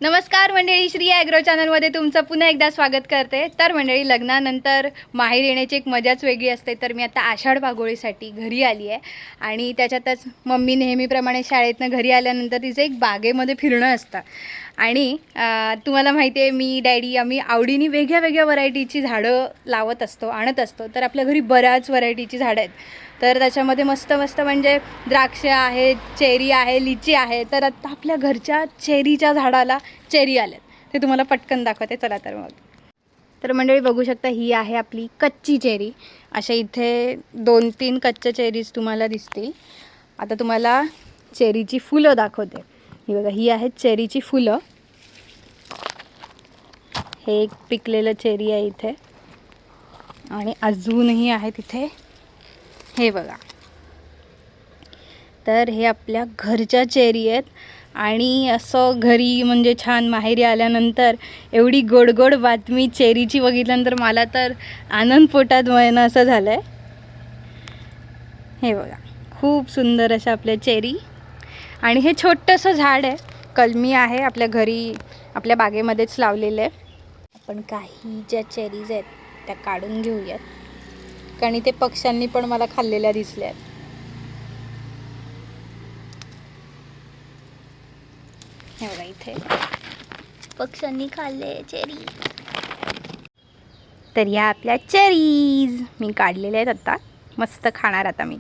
नमस्कार मंडळी, श्री ॲग्रो चॅनलमध्ये तुमचं पुन्हा एकदा स्वागत करते. तर मंडळी, लग्नानंतर माहेर येण्याची एक मजाच वेगळी असते. तर मी आता आषाढ भागोळीसाठी घरी आली आहे आणि त्याच्यातच मम्मी नेहमीप्रमाणे शाळेतनं घरी आल्यानंतर तिचं एक बागेमध्ये फिरणं असतं. आणि तुम्हाला माहिती आहे, मी डॅडी आम्ही आवडीने वेगळ्या वेगळ्या व्हरायटीची झाडं लावत असतो, आणत असतो. तर आपल्या घरी बऱ्याच व्हरायटीची झाडं आहेत. तर त्याच्यामध्ये मस्त मस्त म्हणजे द्राक्ष आहे, चेरी आहे, लिची आहे. तर आता आपल्या घरच्या चेरीच्या झाडाला चेरी आल्यात, ते तुम्हाला पटकन दाखवते. चला तर मग. तर मंडळी बघू शकता, ही आहे आपली कच्ची चेरी. अशा इथे 2-3 कच्च्या चेरीज तुम्हाला दिसतील. आता तुम्हाला चेरीची फुलं दाखवते. ही बघा, ही आहेत चेरीची फुलं. हे एक पिकलेलं चेरी आहे इथे आणि अजूनही आहे तिथे. हे बघा, तर हे आपल्या घरच्या चेरी आहेत. आणि असं घरी म्हणजे छान माहेरी आल्यानंतर एवढी गोड गोड बातमी चेरीची बघितल्यानंतर मला तर आनंद पोटात वळणं असं झालं आहे. हे बघा, खूप सुंदर अशा आपल्या चेरी. आणि हे छोटंसं झाड आहे, कलमी आहे, आपल्या घरी आपल्या बागेमध्येच लावलेलं आहे. आपण काही ज्या चेरीज आहेत त्या काढून घेऊयात, कारण ते पक्ष्यांनी पण मला खाल्लेल्या दिसल्या आहेत. हे बघा, इथे पक्ष्यांनी खाल्ले चेरी. तर या आपल्या चेरीज मी काढलेल्या आहेत, आता मस्त खाणार आता मी.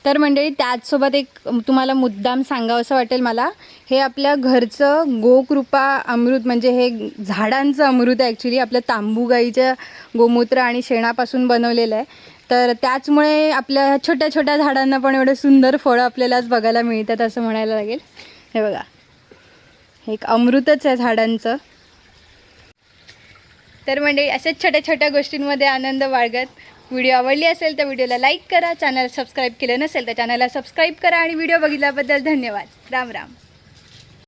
तर मंडळी, त्याचसोबत एक तुम्हाला मुद्दाम सांगावं असं वाटेल मला. हे आपल्या घरचं गोकृपा अमृत, म्हणजे हे झाडांचं अमृत आहे ॲक्च्युली. आपल्या तांबू गाईच्या गोमूत्र आणि शेणापासून बनवलेलं आहे. तर त्याचमुळे आपल्या छोट्या छोट्या झाडांना पण एवढे सुंदर फळं आपल्यालाच बघायला मिळतात असं म्हणायला लागेल. हे बघा, हे एक अमृतच आहे झाडांचं. तर मंडळी, अशाच छोट्या छोट्या गोष्टींमध्ये आनंद बाळगत व्हिडिओ आवडली असेल तर व्हिडिओला लाईक करा. चॅनल सबस्क्राईब केलं नसेल तर चॅनलला सबस्क्राईब करा. आणि व्हिडिओ बघितल्याबद्दल धन्यवाद. राम राम.